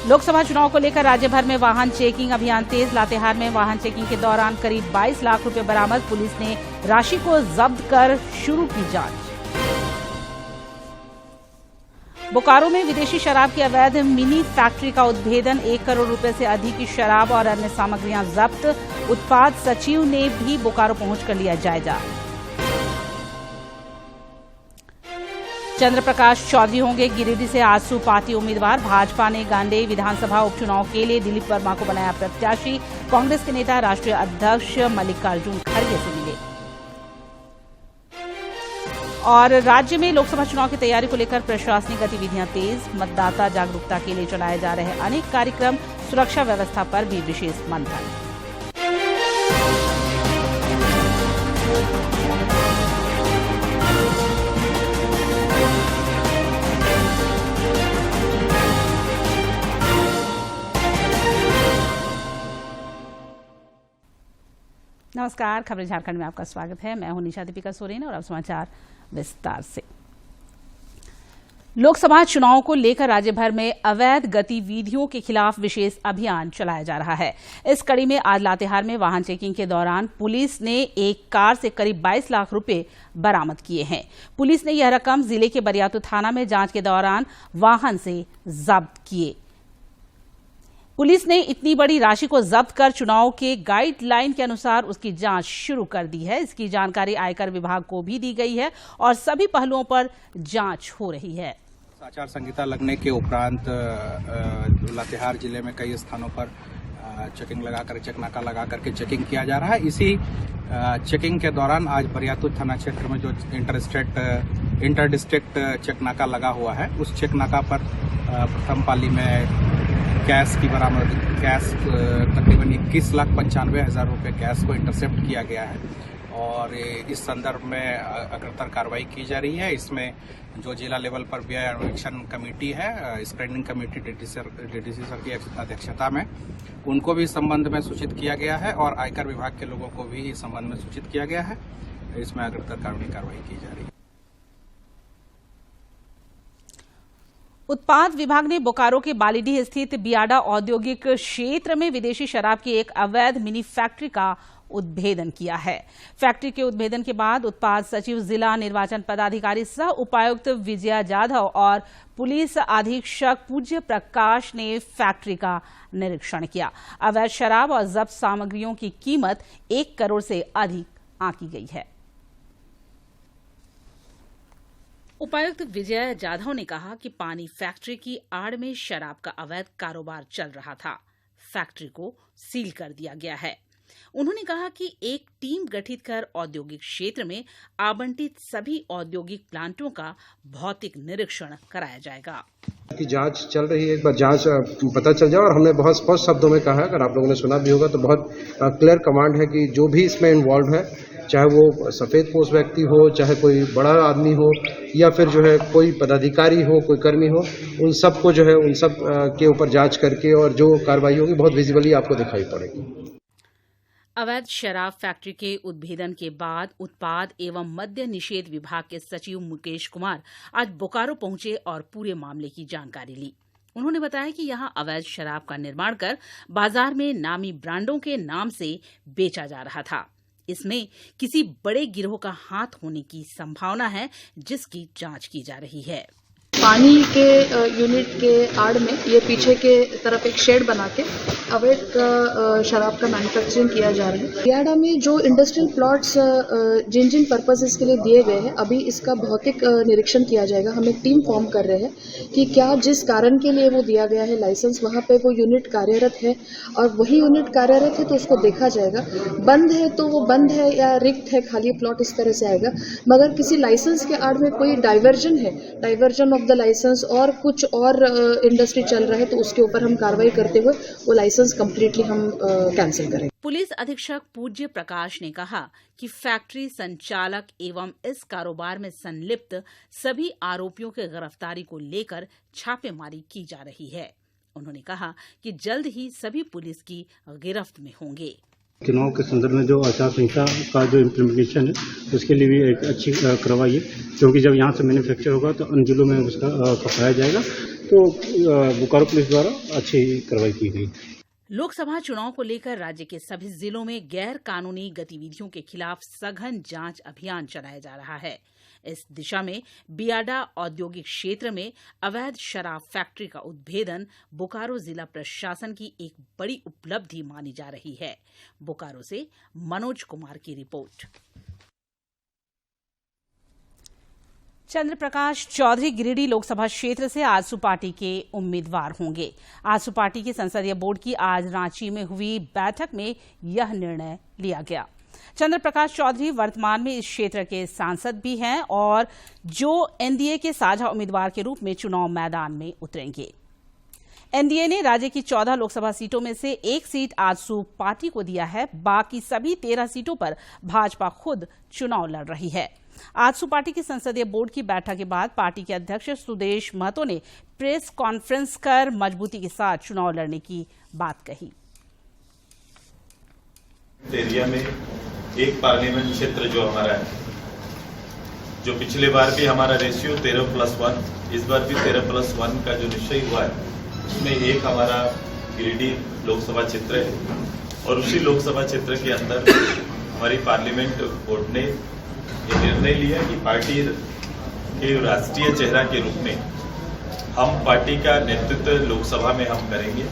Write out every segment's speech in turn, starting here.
लोकसभा चुनाव को लेकर राज्य भर में वाहन चेकिंग अभियान तेज। लातेहार में वाहन चेकिंग के दौरान करीब 22 लाख रुपए बरामद। पुलिस ने राशि को जब्त कर शुरू की जांच। बोकारो में विदेशी शराब की अवैध मिनी फैक्ट्री का उद्भेदन। 1 करोड़ रुपए से अधिक की शराब और अन्य सामग्रियां जब्त। उत्पाद सचिव ने भी बोकारो पहुंचकर लिया जायजा। चंद्र प्रकाश चौधरी होंगे गिरिडीह से आजसू पार्टी उम्मीदवार। भाजपा ने गांडेय विधानसभा उपचुनाव के लिए दिलीप वर्मा को बनाया प्रत्याशी। कांग्रेस के नेता राष्ट्रीय अध्यक्ष मल्लिकार्जुन खड़गे से मिले। और राज्य में लोकसभा चुनाव की तैयारी को लेकर प्रशासनिक गतिविधियां तेज। मतदाता जागरूकता के लिए चलाए जा रहे अनेक कार्यक्रम। सुरक्षा व्यवस्था पर भी विशेष मंथन। नमस्कार, खबरें झारखंड में आपका स्वागत है। मैं हूं निशा दीपिका सोरेन और अब समाचार विस्तार से। लोकसभा चुनाव को लेकर राज्य भर में अवैध गतिविधियों के खिलाफ विशेष अभियान चलाया जा रहा है। इस कड़ी में आज लातेहार में वाहन चेकिंग के दौरान पुलिस ने एक कार से करीब 22 लाख रुपए बरामद किए हैं। पुलिस ने यह रकम जिले के बरियातू थाना में जांच के दौरान वाहन से जब्त किए। पुलिस ने इतनी बड़ी राशि को जब्त कर चुनाव के गाइडलाइन के अनुसार उसकी जांच शुरू कर दी है। इसकी जानकारी आयकर विभाग को भी दी गई है और सभी पहलुओं पर जांच हो रही है। आचार संहिता लगने के उपरांत लातेहार जिले में कई स्थानों पर चेकिंग लगाकर चेकनाका लगा करके चेकिंग किया जा रहा है। इसी चेकिंग के दौरान आज बरियातू थाना क्षेत्र में जो इंटर डिस्ट्रिक्ट चेकनाका लगा हुआ है, उस चेकनाका पर प्रथम पाली में कैश तकरीबन 21,95,000 रुपए कैश को इंटरसेप्ट किया गया है और इस संदर्भ में अग्रतर कार्रवाई की जा रही है। इसमें जो जिला लेवल पर व्यय अन्वेषण कमेटी है, स्क्रीनिंग कमेटी डीडीसी सर की अध्यक्षता में, उनको भी इस संबंध में सूचित किया गया है और आयकर विभाग के लोगों को भी इस संबंध में सूचित किया गया है। इसमें अग्रतर कार्रवाई की जा रही है। उत्पाद विभाग ने बोकारो के बालीडीह स्थित बियाडा औद्योगिक क्षेत्र में विदेशी शराब की एक अवैध मिनी फैक्ट्री का उद्भेदन किया है। फैक्ट्री के उद्भेदन के बाद उत्पाद सचिव, जिला निर्वाचन पदाधिकारी सह उपायुक्त विजया जाधव और पुलिस अधीक्षक पूज्य प्रकाश ने फैक्ट्री का निरीक्षण किया। अवैध शराब और जब्त सामग्रियों की कीमत 1 करोड़ से अधिक आंकी गई है। उपायुक्त विजय जाधव ने कहा कि पानी फैक्ट्री की आड़ में शराब का अवैध कारोबार चल रहा था। फैक्ट्री को सील कर दिया गया है। उन्होंने कहा कि एक टीम गठित कर औद्योगिक क्षेत्र में आवंटित सभी औद्योगिक प्लांटों का भौतिक निरीक्षण कराया जाएगा। की जांच चल रही है, एक बार जांच पता चल जाए। और हमने बहुत स्पष्ट शब्दों में कहा है, अगर आप लोगों ने सुना भी होगा तो बहुत क्लियर कमांड है कि जो भी इसमें इन्वॉल्व है, चाहे वो सफेद पोष व्यक्ति हो, चाहे कोई बड़ा आदमी हो, या फिर जो है कोई पदाधिकारी हो, कोई कर्मी हो, उन सबको जो है उन सब के ऊपर जांच करके और जो कार्रवाई होगी बहुत विजिबली आपको दिखाई पड़ेगी। अवैध शराब फैक्ट्री के उद्भेदन के बाद उत्पाद एवं मद्य निषेध विभाग के सचिव मुकेश कुमार आज बोकारो पहुंचे और पूरे मामले की जानकारी ली। उन्होंने बताया कि यहां अवैध शराब का निर्माण कर बाजार में नामी ब्रांडों के नाम से बेचा जा रहा था। इसमें किसी बड़े गिरोह का हाथ होने की संभावना है, जिसकी जांच की जा रही है। पानी के यूनिट के आड़ में ये पीछे के तरफ एक शेड बना के अवैध शराब का मैन्युफैक्चरिंग किया जा रहा है। बियाडा में जो इंडस्ट्रियल प्लॉट्स जिन जिन पर्पसेस के लिए दिए गए हैं, अभी इसका भौतिक निरीक्षण किया जाएगा। हम एक टीम फॉर्म कर रहे हैं कि क्या जिस कारण के लिए वो दिया गया है लाइसेंस, वहाँ पे वो यूनिट कार्यरत है और वही यूनिट कार्यरत है तो उसको देखा जाएगा। बंद है तो वो बंद है या रिक्त है, खाली प्लॉट, इस तरह से आएगा। मगर किसी लाइसेंस के आड़ में कोई डाइवर्जन है, डाइवर्जन ऑफ द लाइसेंस और कुछ और इंडस्ट्री चल रहा है, तो उसके ऊपर हम कार्रवाई करते हुए वो लाइसेंस कंप्लीटली हम कैंसिल करेंगे। पुलिस अधीक्षक पूज्य प्रकाश ने कहा कि फैक्ट्री संचालक एवं इस कारोबार में संलिप्त सभी आरोपियों की गिरफ्तारी को लेकर छापेमारी की जा रही है। उन्होंने कहा कि जल्द ही सभी पुलिस की गिरफ्त में होंगे। चुनाव के संदर्भ में जो आचार संहिता का जो इम्प्लीमेंटेशन है उसके लिए भी एक अच्छी कार्रवाई है, क्योंकि जब यहाँ से मैन्युफैक्चर होगा तो अन्य जिलों में उसका खपाया जाएगा। तो बोकारो पुलिस द्वारा अच्छी कार्रवाई की गई। लोकसभा चुनाव को लेकर राज्य के सभी जिलों में गैर कानूनी गतिविधियों के खिलाफ सघन जांच अभियान चलाया जा रहा है। इस दिशा में बियाडा औद्योगिक क्षेत्र में अवैध शराब फैक्ट्री का उद्भेदन बोकारो जिला प्रशासन की एक बड़ी उपलब्धि मानी जा रही है। बोकारो से मनोज कुमार की रिपोर्ट। चंद्र प्रकाश चौधरी गिरिडीह लोकसभा क्षेत्र से आजसू पार्टी के उम्मीदवार होंगे। आजसू पार्टी की संसदीय बोर्ड की आज रांची में हुई बैठक में यह निर्णय लिया गया। चंद्र प्रकाश चौधरी वर्तमान में इस क्षेत्र के सांसद भी हैं और जो एनडीए के साझा उम्मीदवार के रूप में चुनाव मैदान में उतरेंगे। एनडीए ने राज्य की 14 लोकसभा सीटों में से एक सीट आजसू पार्टी को दिया है। बाकी सभी 13 सीटों पर भाजपा खुद चुनाव लड़ रही है। आजसू पार्टी की संसदीय बोर्ड की बैठक के बाद पार्टी के अध्यक्ष सुदेश महतो ने प्रेस कॉन्फ्रेंस कर मजबूती के साथ चुनाव लड़ने की बात कही। एरिया में एक पार्लियामेंट क्षेत्र जो हमारा है, जो पिछले बार भी हमारा रेशियो 13+1, इस बार भी 13+1 का जो निश्चय हुआ है, उसमें एक हमारा गिरिडीह लोकसभा क्षेत्र है और उसी लोकसभा क्षेत्र के अंदर हमारी पार्लियामेंट बोर्ड ने ये निर्णय लिया कि पार्टी के राष्ट्रीय चेहरा के रूप में हम पार्टी का नेतृत्व लोकसभा में हम करेंगे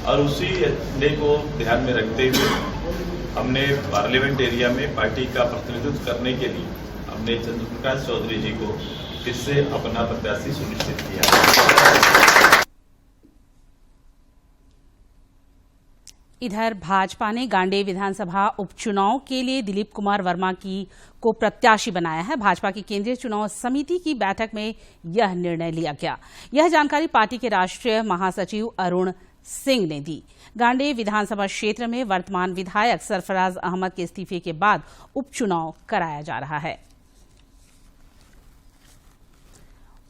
और उसी निर्णय को ध्यान में रखते हुए हमने पार्लियामेंट एरिया में पार्टी का प्रतिनिधित्व करने के लिए हमने चंद्र प्रकाश चौधरी जी को फिर से अपना प्रत्याशी सुनिश्चित किया। इधर भाजपा ने गांडेय विधानसभा उपचुनाव के लिए दिलीप कुमार वर्मा को प्रत्याशी बनाया है। भाजपा की केंद्रीय चुनाव समिति की बैठक में यह निर्णय लिया गया। यह जानकारी पार्टी के राष्ट्रीय महासचिव अरुण सिंह ने दी। गांडेय विधानसभा क्षेत्र में वर्तमान विधायक सरफराज अहमद के इस्तीफे के बाद उपचुनाव कराया जा रहा है।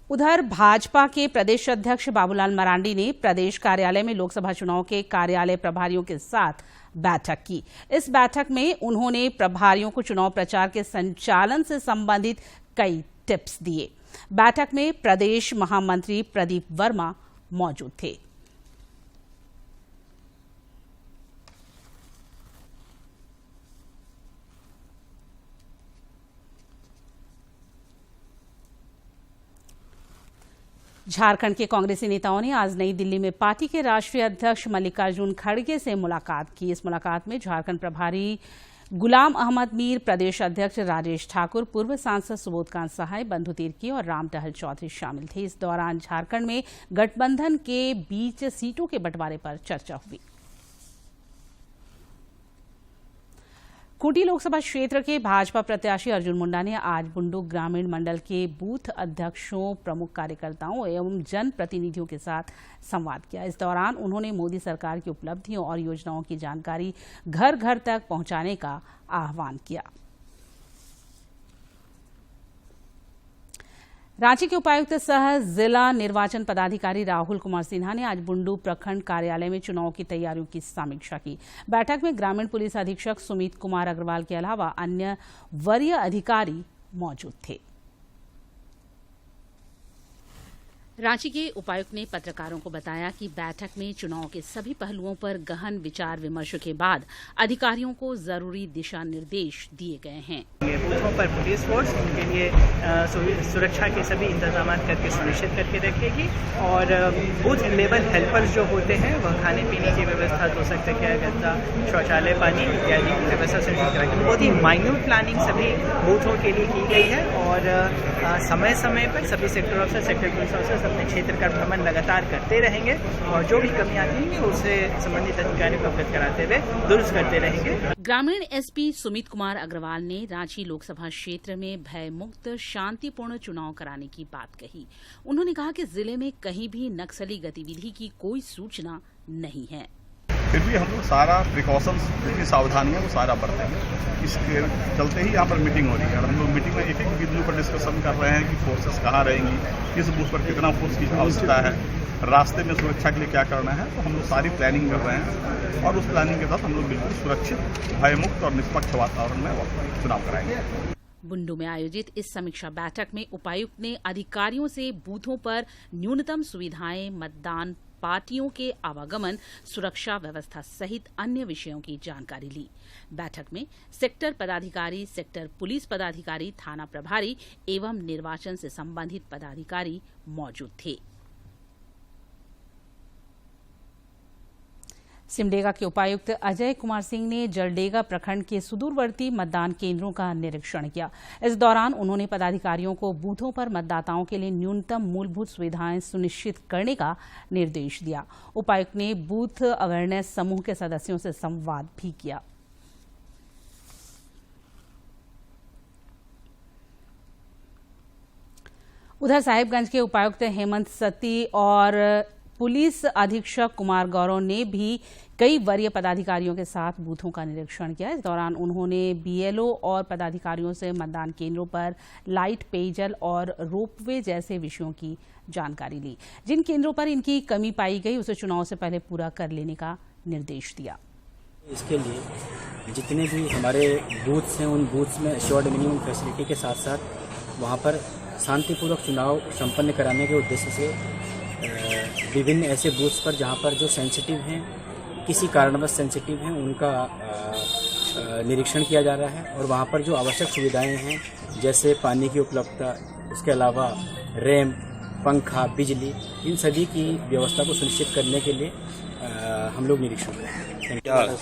उधर भाजपा के प्रदेश अध्यक्ष बाबूलाल मरांडी ने प्रदेश कार्यालय में लोकसभा चुनाव के कार्यालय प्रभारियों के साथ बैठक की। इस बैठक में उन्होंने प्रभारियों को चुनाव प्रचार के संचालन से संबंधित कई टिप्स दिए। बैठक में प्रदेश महामंत्री प्रदीप वर्मा मौजूद थे। झारखंड के कांग्रेसी नेताओं ने आज नई दिल्ली में पार्टी के राष्ट्रीय अध्यक्ष मल्लिकार्जुन खड़गे से मुलाकात की। इस मुलाकात में झारखंड प्रभारी गुलाम अहमद मीर, प्रदेश अध्यक्ष राजेश ठाकुर, पूर्व सांसद सुबोधकांत सहाय, बंधु तिर्की और राम टहल चौधरी शामिल थे। इस दौरान झारखंड में गठबंधन के बीच सीटों के बंटवारे पर चर्चा हुई। खूंटी लोकसभा क्षेत्र के भाजपा प्रत्याशी अर्जुन मुंडा ने आज बुंडू ग्रामीण मंडल के बूथ अध्यक्षों, प्रमुख कार्यकर्ताओं एवं जनप्रतिनिधियों के साथ संवाद किया। इस दौरान उन्होंने मोदी सरकार की उपलब्धियों और योजनाओं की जानकारी घर घर तक पहुंचाने का आह्वान किया। रांची के उपायुक्त सह जिला निर्वाचन पदाधिकारी राहुल कुमार सिन्हा ने आज बुंडू प्रखंड कार्यालय में चुनाव की तैयारियों की समीक्षा की। बैठक में ग्रामीण पुलिस अधीक्षक सुमित कुमार अग्रवाल के अलावा अन्य वरीय अधिकारी मौजूद थे। रांची के उपायुक्त ने पत्रकारों को बताया कि बैठक में चुनाव के सभी पहलुओं पर गहन विचार विमर्श के बाद अधिकारियों को जरूरी दिशा निर्देश दिए गए हैं। बूथों पर पुलिस फोर्स उनके लिए सुरक्षा के सभी इंतजाम करके सुनिश्चित करके रखेगी और बूथ लेवल हेल्पर्स जो होते हैं वह खाने पीने की व्यवस्था हो सकता है, गंदा शौचालय, पानी इत्यादि की व्यवस्था सुनिश्चित करेगी। बहुत ही माइन्यूट प्लानिंग सभी बूथों के लिए की गई है और समय समय पर सभी sector officer, sector police officer अपने क्षेत्र का भ्रमण लगातार करते रहेंगे और जो भी कमियां आती हैं उससे संबंधित अधिकारियों को अवगत कराते हुए दुरुस्त करते रहेंगे। ग्रामीण एसपी सुमित कुमार अग्रवाल ने रांची लोकसभा क्षेत्र में भय मुक्त शांतिपूर्ण चुनाव कराने की बात कही। उन्होंने कहा कि जिले में कहीं भी नक्सली गतिविधि की कोई सूचना नहीं है। फिर भी हम लोग सारा प्रिकॉशंस, जितनी सावधानियां वो सारा बरतेंगे। इसके चलते ही यहाँ पर मीटिंग हो रही है और हम लोग मीटिंग में एक एक बिंदु पर डिस्कशन कर रहे हैं कि फोर्सेस कहाँ रहेंगी, किस बूथ पर कितना फोर्स की आवश्यकता है रास्ते में सुरक्षा के लिए क्या करना है, तो हम लोग सारी प्लानिंग कर रहे हैं और उस प्लानिंग के तहत हम लोग बिल्कुल सुरक्षित, भयमुक्त और निष्पक्ष वातावरण में चुनाव कराएंगे। बुंडू में आयोजित इस समीक्षा बैठक में उपायुक्त ने अधिकारियों से बूथों पर न्यूनतम सुविधाएं, मतदान पार्टियों के आवागमन, सुरक्षा व्यवस्था सहित अन्य विषयों की जानकारी ली। बैठक में सेक्टर पदाधिकारी, सेक्टर पुलिस पदाधिकारी, थाना प्रभारी एवं निर्वाचन से संबंधित पदाधिकारी मौजूद थे। सिमडेगा के उपायुक्त अजय कुमार सिंह ने जलडेगा प्रखंड के सुदूरवर्ती मतदान केंद्रों का निरीक्षण किया। इस दौरान उन्होंने पदाधिकारियों को बूथों पर मतदाताओं के लिए न्यूनतम मूलभूत सुविधाएं सुनिश्चित करने का निर्देश दिया। उपायुक्त ने बूथ अवेयरनेस समूह के सदस्यों से संवाद भी किया। उधर साहिबगंज के उपायुक्त हेमंत सती और पुलिस अधीक्षक कुमार गौरव ने भी कई वरीय पदाधिकारियों के साथ बूथों का निरीक्षण किया। इस दौरान उन्होंने बीएलओ और पदाधिकारियों से मतदान केंद्रों पर लाइट, पेयजल और रोपवे जैसे विषयों की जानकारी ली। जिन केंद्रों पर इनकी कमी पाई गई उसे चुनाव से पहले पूरा कर लेने का निर्देश दिया। इसके लिए जितने भी हमारे बूथ्स हैं उन बूथ्स में एश्योर्ड मिनिमम फैसिलिटी के साथ साथ वहाँ पर शांतिपूर्वक चुनाव संपन्न कराने के उद्देश्य से विभिन्न ऐसे बूथ्स पर जहाँ पर जो सेंसिटिव हैं, किसी कारणवश सेंसिटिव हैं, उनका निरीक्षण किया जा रहा है और वहाँ पर जो आवश्यक सुविधाएं हैं जैसे पानी की उपलब्धता, उसके अलावा रैम्प, पंखा, बिजली, इन सभी की व्यवस्था को सुनिश्चित करने के लिए हम लोग निरीक्षण करें।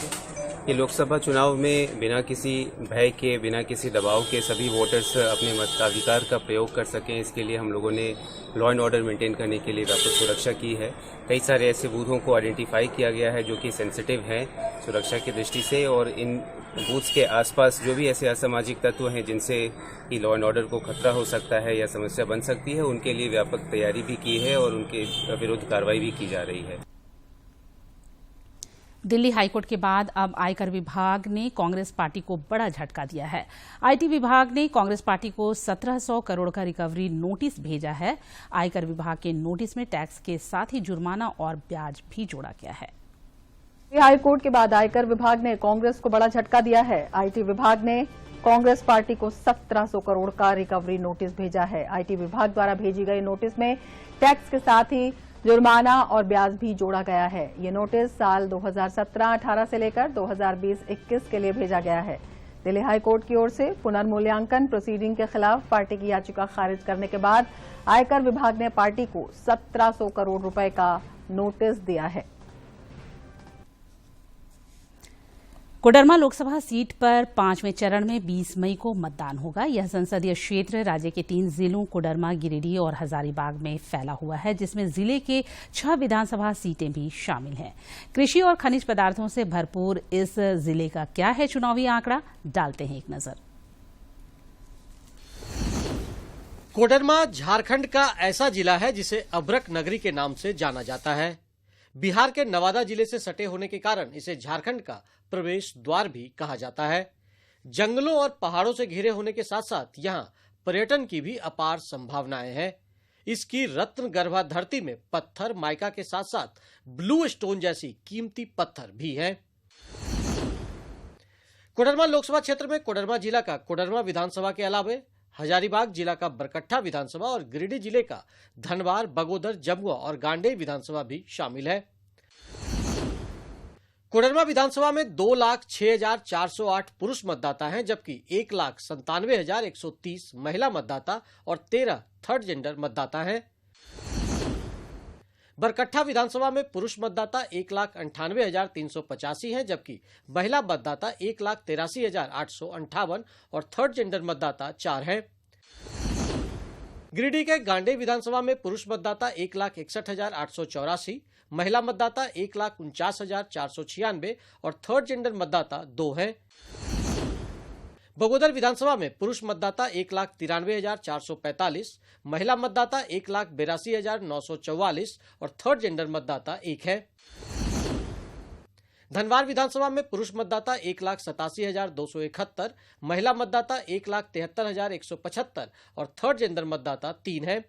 कि लोकसभा चुनाव में बिना किसी भय के, बिना किसी दबाव के सभी वोटर्स अपने मताधिकार का प्रयोग कर सकें, इसके लिए हम लोगों ने लॉ एंड ऑर्डर मेंटेन करने के लिए व्यापक सुरक्षा की है। कई सारे ऐसे बूथों को आइडेंटिफाई किया गया है जो कि सेंसिटिव हैं सुरक्षा की दृष्टि से, और इन बूथ्स के आसपास जो भी ऐसे असामाजिक तत्व हैं जिनसे कि लॉ एंड ऑर्डर को खतरा हो सकता है या समस्या बन सकती है, उनके लिए व्यापक तैयारी भी की है और उनके विरुद्ध कार्रवाई भी की जा रही है। दिल्ली हाईकोर्ट के बाद अब आयकर विभाग ने कांग्रेस पार्टी को बड़ा झटका दिया है। आईटी विभाग ने कांग्रेस पार्टी को 1700 करोड़ का रिकवरी नोटिस भेजा है। आयकर विभाग के नोटिस में टैक्स के साथ ही जुर्माना और ब्याज भी जोड़ा गया है। हाईकोर्ट के बाद आयकर विभाग ने कांग्रेस को बड़ा झटका दिया है। आईटी विभाग ने कांग्रेस पार्टी को 1700 करोड़ का रिकवरी नोटिस भेजा है। आईटी विभाग द्वारा भेजी गई नोटिस में टैक्स के साथ ही जुर्माना और ब्याज भी जोड़ा गया है। ये नोटिस साल 2017-18 से लेकर 2020-21 के लिए भेजा गया है। दिल्ली हाईकोर्ट की ओर से पुनर्मूल्यांकन प्रोसीडिंग के खिलाफ पार्टी की याचिका खारिज करने के बाद आयकर विभाग ने पार्टी को 1700 करोड़ रुपए का नोटिस दिया है। कोडरमा लोकसभा सीट पर 5वें चरण में 20 मई को मतदान होगा। यह संसदीय क्षेत्र राज्य के 3 जिलों कोडरमा, गिरिडीह और हजारीबाग में फैला हुआ है, जिसमें जिले के 6 विधानसभा सीटें भी शामिल हैं। कृषि और खनिज पदार्थों से भरपूर इस जिले का क्या है चुनावी आंकड़ा, डालते हैं एक नजर। कोडरमा झारखंड का ऐसा जिला है जिसे अभ्रक नगरी के नाम से जाना जाता है। बिहार के नवादा जिले से सटे होने के कारण इसे झारखंड का प्रवेश द्वार भी कहा जाता है। जंगलों और पहाड़ों से घिरे होने के साथ साथ यहाँ पर्यटन की भी अपार संभावनाएं हैं। इसकी रत्न गर्भा धरती में पत्थर, माइका के साथ साथ ब्लू स्टोन जैसी कीमती पत्थर भी हैं। कोडरमा लोकसभा क्षेत्र में कोडरमा जिला का कोडरमा विधानसभा के अलावे हजारीबाग जिला का बरकट्ठा विधानसभा और गिरिडीह जिले का धनवार, बगोदर, जमुआ और गांडेय विधानसभा भी शामिल है। कोडरमा विधानसभा में 2,06,408 पुरुष मतदाता हैं, जबकि 1,97,130 महिला मतदाता और 13 थर्ड जेंडर मतदाता हैं। बरकट्ठा विधानसभा में पुरुष मतदाता 1,98,385 हैं, जबकि महिला मतदाता 1,83,858 और थर्ड जेंडर मतदाता 4 हैं। गिरिडीह के गांडेय विधानसभा में पुरुष मतदाता 1,61,884, महिला मतदाता 1,49,496 और थर्ड जेंडर मतदाता 2 हैं। बगोदर विधानसभा में पुरुष मतदाता 1,93,445, महिला मतदाता 1,82,944 और थर्ड जेंडर मतदाता 1 है। धनवार विधानसभा में पुरुष मतदाता 1,87,271, महिला मतदाता 1,73,175 और थर्ड जेंडर मतदाता 3 है।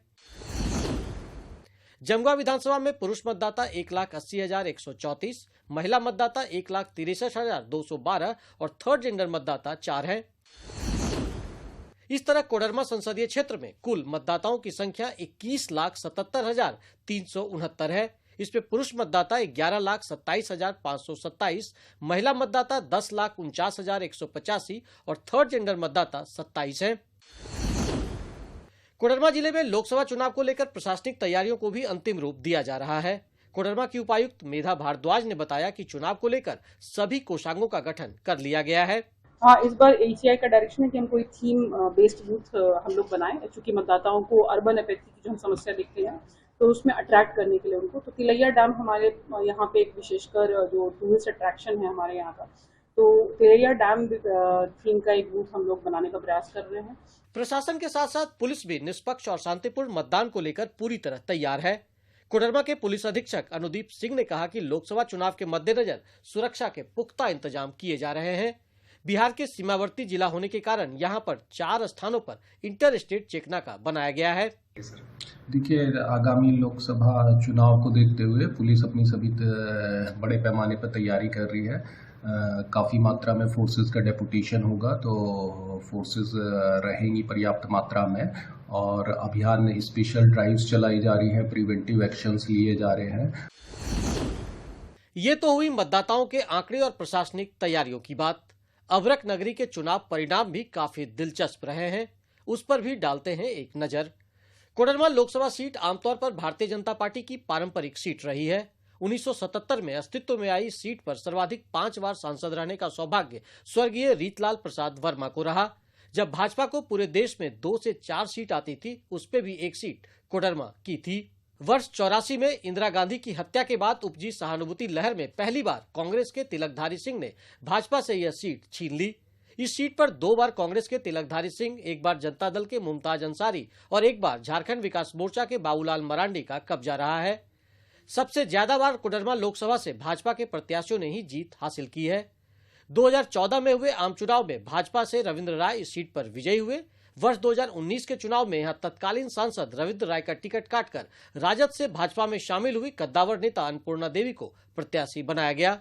जमुआ विधानसभा में पुरुष मतदाता 1,80,134, महिला मतदाता 1,63,212 और थर्ड जेंडर मतदाता 4 हैं। इस तरह कोडरमा संसदीय क्षेत्र में कुल मतदाताओं की संख्या 21,77,369 है। इसमें पुरुष मतदाता 11,27,527, महिला मतदाता 10,49,185 और थर्ड जेंडर मतदाता 27 हैं। कोडरमा जिले में लोकसभा चुनाव को लेकर प्रशासनिक तैयारियों को भी अंतिम रूप दिया जा रहा है। कोडरमा की उपायुक्त मेधा भारद्वाज ने बताया कि चुनाव को लेकर सभी कोषांगों का गठन कर लिया गया है। हाँ, इस बार ACI का डायरेक्शन है कि हम कोई थीम बेस्ड बूथ हम लोग बनाएं, क्योंकि मतदाताओं को अर्बन अपैथी की जो हम समस्या देखते हैं तो उसमें अट्रैक्ट करने के लिए उनको, तो तिलैया डैम हमारे यहाँ पे एक विशेषकर जो टूरिस्ट अट्रैक्शन है हमारे यहाँ का, तो तिलैया डैम थीम का एक बूथ हम लोग बनाने का प्रयास कर रहे हैं। प्रशासन के साथ साथ पुलिस भी निष्पक्ष और शांतिपूर्ण मतदान को लेकर पूरी तरह तैयार है। कोडरमा के पुलिस अधीक्षक अनुदीप सिंह ने कहा कि लोकसभा चुनाव के मद्देनजर सुरक्षा के पुख्ता इंतजाम किए जा रहे हैं। बिहार के सीमावर्ती जिला होने के कारण यहां पर 4 स्थानों पर इंटर स्टेट चेकनाका बनाया गया है। देखिए, आगामी लोकसभा चुनाव को देखते हुए पुलिस अपनी सभी बड़े पैमाने पर तैयारी कर रही है। काफ़ी मात्रा में फोर्सेस का डेपुटेशन होगा, तो फोर्सेस रहेंगी पर्याप्त मात्रा में, और अभियान स्पेशल ड्राइव्स चलाई जा रही हैं, प्रिवेंटिव एक्शंस लिए जा रहे हैं। ये तो हुई मतदाताओं के आंकड़े और प्रशासनिक तैयारियों की बात। अभ्रक नगरी के चुनाव परिणाम भी काफी दिलचस्प रहे हैं, उस पर भी डालते हैं एक नजर। कोडरमा लोकसभा सीट आमतौर पर भारतीय जनता पार्टी की पारंपरिक सीट रही है। 1977 में अस्तित्व में आई सीट पर सर्वाधिक 5 बार सांसद रहने का सौभाग्य स्वर्गीय रीतलाल प्रसाद वर्मा को रहा। जब भाजपा को पूरे देश में 2 से 4 सीट आती थी, उस पे भी एक सीट कोडरमा की थी। वर्ष 84 में इंदिरा गांधी की हत्या के बाद उपजी सहानुभूति लहर में पहली बार कांग्रेस के तिलकधारी सिंह ने भाजपा से यह सीट छीन ली। इस सीट पर 2 बार कांग्रेस के तिलकधारी सिंह, एक बार जनता दल के मुमताज अंसारी और एक बार झारखंड विकास मोर्चा के बाबूलाल मरांडी का कब्जा रहा है। सबसे ज्यादा बार कोडरमा लोकसभा से भाजपा के प्रत्याशियों ने ही जीत हासिल की है। 2014 में हुए आम चुनाव में भाजपा से रविंद्र राय इस सीट पर विजयी हुए। वर्ष 2019 के चुनाव में यहां तत्कालीन सांसद रविंद्र राय का टिकट काटकर राजद से भाजपा में शामिल हुई कद्दावर नेता अन्नपूर्णा देवी को प्रत्याशी बनाया गया।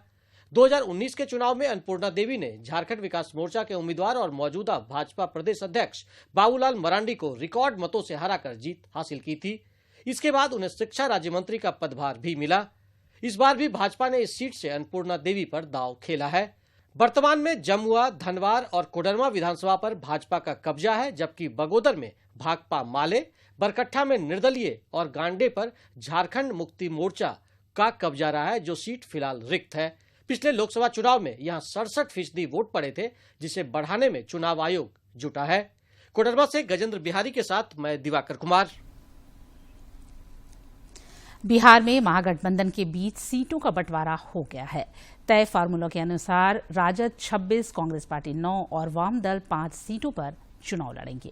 2019 के चुनाव में अन्नपूर्णा देवी ने झारखंड विकास मोर्चा के उम्मीदवार और मौजूदा भाजपा प्रदेश अध्यक्ष बाबूलाल मरांडी को रिकॉर्ड मतों से हराकर जीत हासिल की थी। इसके बाद उन्हें शिक्षा राज्य मंत्री का पदभार भी मिला। इस बार भी भाजपा ने इस सीट से अन्नपूर्णा देवी पर दांव खेला है। वर्तमान में जमुआ, धनवार और कोडरमा विधानसभा पर भाजपा का कब्जा है, जबकि बगोदर में भाकपा माले, बरकट्ठा में निर्दलीय और गांडे पर झारखंड मुक्ति मोर्चा का कब्जा रहा है, जो सीट फिलहाल रिक्त है। पिछले लोकसभा चुनाव में यहां 67% वोट पड़े थे, जिसे बढ़ाने में चुनाव आयोग जुटा है। कोडरमा से गजेंद्र बिहारी के साथ मैं दिवाकर कुमार। बिहार में महागठबंधन के बीच सीटों का बंटवारा हो गया है। तय फार्मूला के अनुसार राजद 26, कांग्रेस पार्टी 9 और वाम दल 5 सीटों पर चुनाव लड़ेंगे।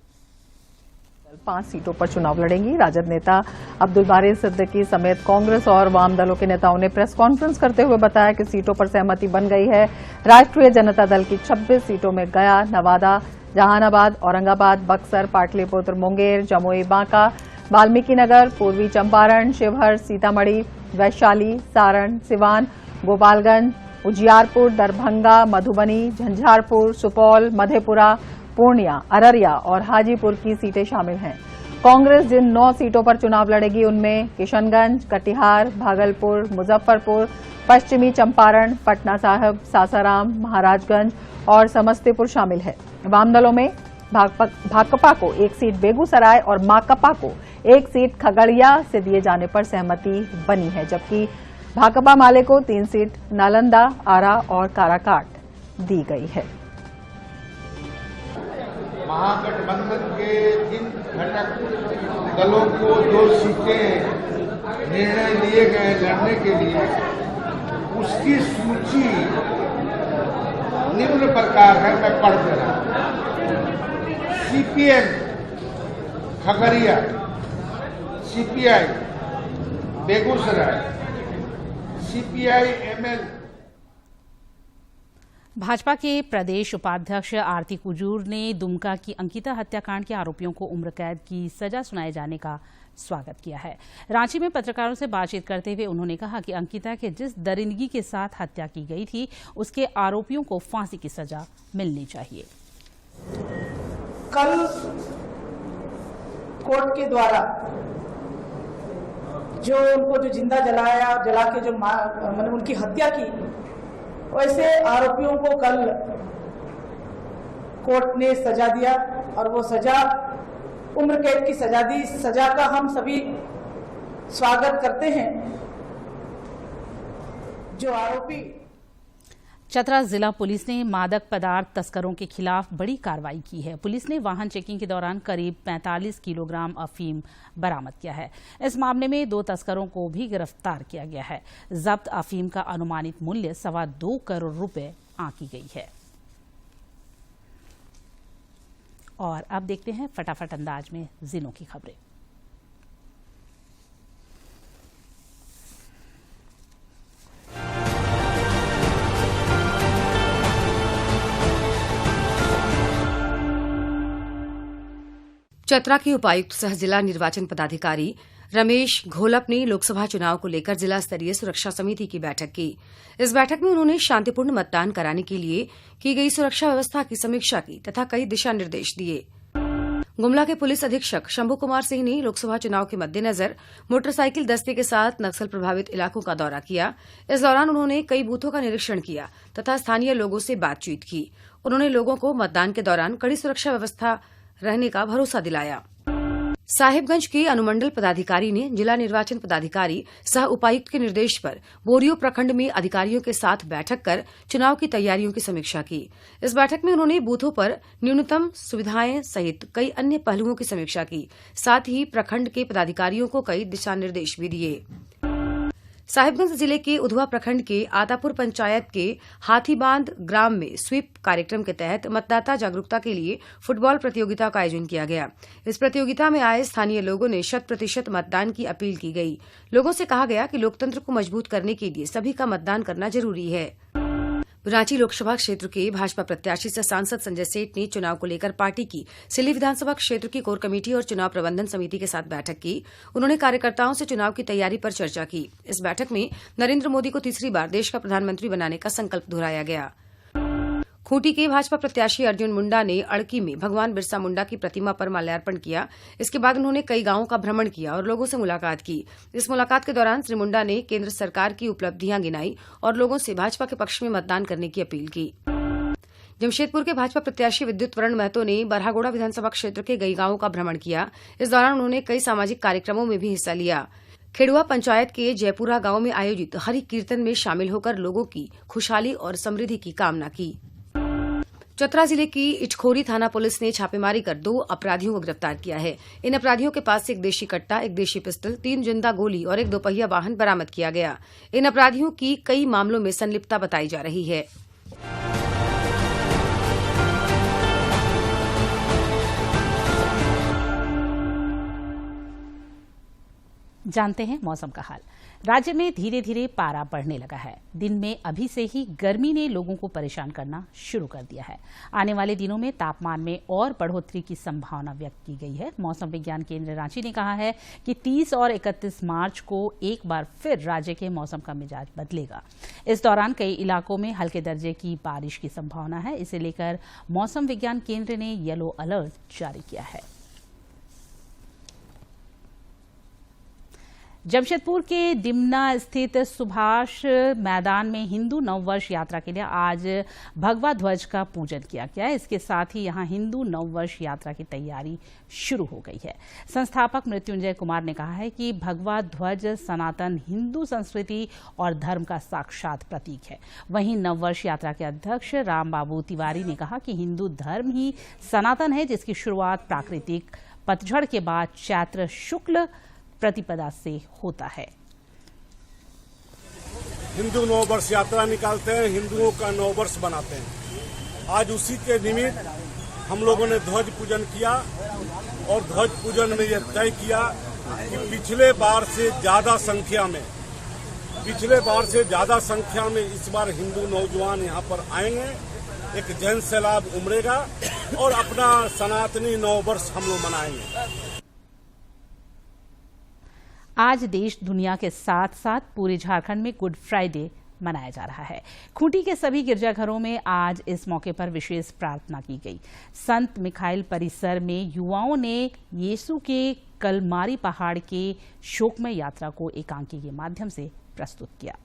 5 सीटों पर चुनाव लड़ेंगी। राजद नेता अब्दुल बारी सिद्दीकी समेत कांग्रेस और वाम दलों के नेताओं ने प्रेस कॉन्फ्रेंस करते हुए बताया कि सीटों पर सहमति बन गई है। राष्ट्रीय जनता दल की 26 सीटों में गया, नवादा, जहानाबाद, औरंगाबाद, बक्सर, पाटलिपुत्र, मुंगेर, जमुई, बांका, वाल्मीकिनगर, पूर्वी चंपारण, शिवहर, सीतामढ़ी, वैशाली, सारण, सिवान, गोपालगंज, उजियारपुर, दरभंगा, मधुबनी, झंझारपुर, सुपौल, मधेपुरा, पूर्णिया, अररिया और हाजीपुर की सीटें शामिल हैं। कांग्रेस जिन 9 सीटों पर चुनाव लड़ेगी, उनमें किशनगंज, कटिहार, भागलपुर, मुजफ्फरपुर, पश्चिमी चंपारण, पटना साहिब, सासाराम, महाराजगंज और समस्तीपुर शामिल है। वाम दलों में भाकपा को 1 सीट बेगूसराय और माकपा को 1 सीट खगड़िया से दिए जाने पर सहमति बनी है, जबकि भाकपा माले को 3 सीट नालंदा, आरा और काराकाट दी गई है। महागठबंधन के जिन घटक दलों को जो सीटें निर्णय लिए गए लड़ने के लिए, उसकी सूची निम्न प्रकार है, मैं पढ़ दे रहा हूं। CPM Khagaria, CPI Begusarai, CPI ML. Bhajpa के प्रदेश उपाध्यक्ष आरती कुजूर ने दुमका की अंकिता हत्याकांड के आरोपियों को उम्र कैद की सजा सुनाए जाने का स्वागत किया है। रांची में पत्रकारों से बातचीत करते हुए उन्होंने कहा कि अंकिता के जिस दरिंदगी के साथ हत्या की गई थी उसके आरोपियों को फांसी की सजा मिलनी चाहिए। कल कोर्ट के द्वारा उनको जिंदा जला के जो मैंने उनकी हत्या की, वैसे आरोपियों को कल कोर्ट ने सजा दिया और वो सजा उम्र कैद की सजा दी। सजा का हम सभी स्वागत करते हैं। जो आरोपी चतरा जिला पुलिस ने मादक पदार्थ तस्करों के खिलाफ बड़ी कार्रवाई की है। पुलिस ने वाहन चेकिंग के दौरान करीब 45 किलोग्राम अफीम बरामद किया है। इस मामले में 2 तस्करों को भी गिरफ्तार किया गया है। जब्त अफीम का अनुमानित मूल्य 2.25 करोड़ रुपए आंकी गई है। और अब देखते हैं फटाफट अंदाज में जिलों की खबरें। चतरा के उपायुक्त सह जिला निर्वाचन पदाधिकारी रमेश घोलप ने लोकसभा चुनाव को लेकर जिला स्तरीय सुरक्षा समिति की बैठक की। इस बैठक में उन्होंने शांतिपूर्ण मतदान कराने के लिए की गई सुरक्षा व्यवस्था की समीक्षा की तथा कई दिशा निर्देश दिए। गुमला के पुलिस अधीक्षक शंभू कुमार सिंह ने लोकसभा चुनाव के मद्देनजर मोटरसाइकिल दस्ते के साथ नक्सल प्रभावित इलाकों का दौरा किया। इस दौरान उन्होंने कई बूथों का निरीक्षण किया तथा स्थानीय लोगों से बातचीत की। उन्होंने लोगों को मतदान के दौरान कड़ी सुरक्षा व्यवस्था रहने का भरोसा दिलाया। साहिबगंज के अनुमंडल पदाधिकारी ने जिला निर्वाचन पदाधिकारी सह उपायुक्त के निर्देश पर बोरियो प्रखंड में अधिकारियों के साथ बैठक कर चुनाव की तैयारियों की समीक्षा की। इस बैठक में उन्होंने बूथों पर न्यूनतम सुविधाएं सहित कई अन्य पहलुओं की समीक्षा की। साथ ही प्रखंड के पदाधिकारियों को कई दिशा निर्देश भी दिए। साहिबगंज जिले के उधवा प्रखंड के आतापुर पंचायत के हाथीबांध ग्राम में स्वीप कार्यक्रम के तहत मतदाता जागरूकता के लिए फुटबॉल प्रतियोगिता का आयोजन किया गया। इस प्रतियोगिता में आए स्थानीय लोगों ने 100% मतदान की अपील की गई। लोगों से कहा गया कि लोकतंत्र को मजबूत करने के लिए सभी का मतदान करना जरूरी है। रांची लोकसभा क्षेत्र के भाजपा प्रत्याशी से सांसद संजय सेठ ने चुनाव को लेकर पार्टी की सिल्ली विधानसभा क्षेत्र की कोर कमेटी और चुनाव प्रबंधन समिति के साथ बैठक की। उन्होंने कार्यकर्ताओं से चुनाव की तैयारी पर चर्चा की। इस बैठक में नरेंद्र मोदी को तीसरी बार देश का प्रधानमंत्री बनाने का संकल्प दोहराया गया। खूंटी के भाजपा प्रत्याशी अर्जुन मुंडा ने अड़की में भगवान बिरसा मुंडा की प्रतिमा पर माल्यार्पण किया। इसके बाद उन्होंने कई गांवों का भ्रमण किया और लोगों से मुलाकात की। इस मुलाकात के दौरान श्री मुंडा ने केंद्र सरकार की उपलब्धियां गिनाई और लोगों से भाजपा के पक्ष में मतदान करने की अपील की। जमशेदपुर के भाजपा प्रत्याशी विद्युत वरण महतो ने बरहागोड़ा विधानसभा क्षेत्र के कई गांवों का भ्रमण किया। इस दौरान उन्होंने कई सामाजिक कार्यक्रमों में भी हिस्सा लिया। खेड़ुआ पंचायत के जयपुरा गांव में आयोजित हरि कीर्तन में शामिल होकर लोगों की खुशहाली और समृद्धि की कामना की। चतरा जिले की इटखोरी थाना पुलिस ने छापेमारी कर 2 अपराधियों को गिरफ्तार किया है। इन अपराधियों के पास से एक देशी कट्टा, एक देशी पिस्टल, 3 जिंदा गोली और एक 2 पहिया वाहन बरामद किया गया। इन अपराधियों की कई मामलों में संलिप्तता बताई जा रही है। जानते हैं मौसम का हाल। राज्य में धीरे धीरे पारा बढ़ने लगा है। दिन में अभी से ही गर्मी ने लोगों को परेशान करना शुरू कर दिया है। आने वाले दिनों में तापमान में और बढ़ोतरी की संभावना व्यक्त की गई है। मौसम विज्ञान केंद्र रांची ने कहा है कि 30 और 31 मार्च को एक बार फिर राज्य के मौसम का मिजाज बदलेगा। इस दौरान कई इलाकों में हल्के दर्जे की बारिश की संभावना है। इसे लेकर मौसम विज्ञान केंद्र ने येलो अलर्ट जारी किया है। जमशेदपुर के डिमना स्थित सुभाष मैदान में हिंदू नववर्ष यात्रा के लिए आज भगवा ध्वज का पूजन किया गया। इसके साथ ही यहां हिंदू नववर्ष यात्रा की तैयारी शुरू हो गई है। संस्थापक मृत्युंजय कुमार ने कहा है कि भगवा ध्वज सनातन हिंदू संस्कृति और धर्म का साक्षात प्रतीक है। वहीं नववर्ष यात्रा के अध्यक्ष रामबाबू तिवारी ने कहा कि हिंदू धर्म ही सनातन है, जिसकी शुरुआत प्राकृतिक पतझड़ के बाद चैत्र शुक्ल प्रतिपदा से होता है। हिंदू नववर्ष यात्रा निकालते हैं, हिंदुओं का नववर्ष बनाते हैं। आज उसी के निमित्त हम लोगों ने ध्वज पूजन किया और ध्वज पूजन में यह तय किया कि पिछले बार से ज्यादा संख्या में पिछले बार से ज्यादा संख्या में इस बार हिंदू नौजवान यहाँ पर आएंगे, एक जन सैलाब उमड़ेगा और अपना सनातनी नववर्ष हम लोग मनाएंगे। आज देश दुनिया के साथ साथ पूरे झारखंड में गुड फ्राइडे मनाया जा रहा है। खूंटी के सभी गिरजाघरों में आज इस मौके पर विशेष प्रार्थना की गई। संत मिखाइल परिसर में युवाओं ने यीशु के कलमारी पहाड़ के शोकमय यात्रा को एकांकी के माध्यम से प्रस्तुत किया।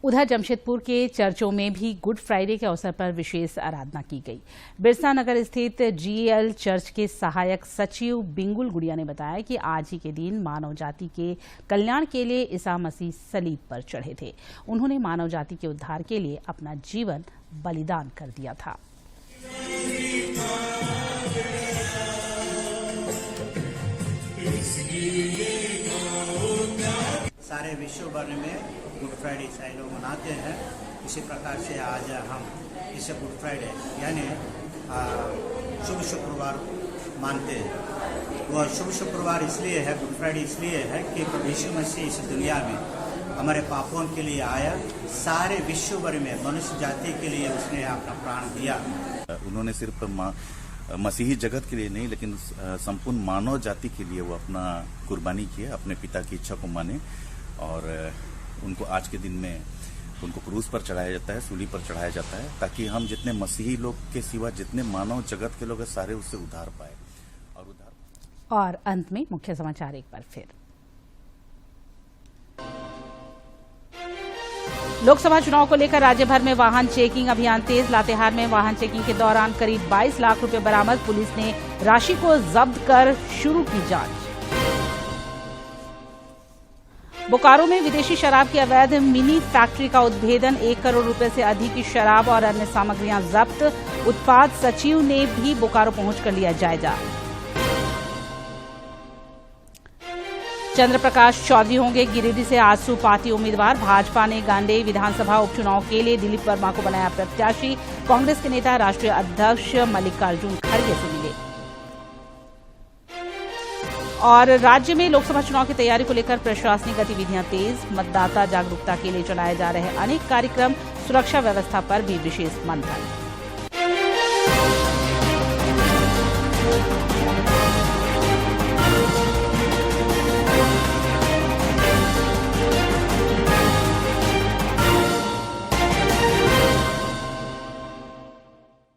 उधर जमशेदपुर के चर्चों में भी गुड फ्राइडे के अवसर पर विशेष आराधना की गई। बिरसा नगर स्थित GL चर्च के सहायक सचिव बिंगुल गुड़िया ने बताया कि आज ही के दिन मानव जाति के कल्याण के लिए ईसा मसीह सलीब पर चढ़े थे। उन्होंने मानव जाति के उद्धार के लिए अपना जीवन बलिदान कर दिया था। सारे विश्व भर में गुड फ्राइडे ईसाई लोग मनाते हैं। इसी प्रकार से आज हम इसे गुड फ्राइडे यानी शुभ शुक्रवार मानते हैं। वह शुभ शुक्रवार इसलिए है, गुड फ्राइडे इसलिए है कि प्रभु यीशु मसीह इस दुनिया में हमारे पापों के लिए आया। सारे विश्व भर में मनुष्य जाति के लिए उसने अपना प्राण दिया। उन्होंने सिर्फ मसीही जगत के लिए नहीं लेकिन संपूर्ण मानव जाति के लिए वो अपना कुर्बानी किया, अपने पिता की इच्छा को माने और उनको आज के दिन में उनको क्रूस पर चढ़ाया जाता है, सूली पर चढ़ाया जाता है, ताकि हम जितने मसीही लोग के सिवा जितने मानव जगत के लोग हैं सारे उससे उद्धार पाए और अंत में मुख्य समाचार एक बार फिर। लोकसभा चुनाव को लेकर राज्य भर में वाहन चेकिंग अभियान तेज। लातेहार में वाहन चेकिंग के दौरान करीब 22 लाख रुपए बरामद। पुलिस ने राशि को जब्त कर शुरू की जांच। बोकारो में विदेशी शराब की अवैध मिनी फैक्ट्री का उद्भेदन। 1 करोड़ रुपए से अधिक की शराब और अन्य सामग्रियां जब्त। उत्पाद सचिव ने भी बोकारो पहुंचकर लिया जायजा। चंद्र प्रकाश चौधरी होंगे गिरिडीह से आजसू पार्टी उम्मीदवार। भाजपा ने गांडेय विधानसभा उपचुनाव के लिए दिलीप वर्मा को बनाया प्रत्याशी। कांग्रेस के नेता राष्ट्रीय अध्यक्ष मल्लिकार्जुन खड़गे से मिले। और राज्य में लोकसभा चुनाव की तैयारी को लेकर प्रशासनिक गतिविधियां तेज। मतदाता जागरूकता के लिए चलाए जा रहे अनेक कार्यक्रम। सुरक्षा व्यवस्था पर भी विशेष मंथन।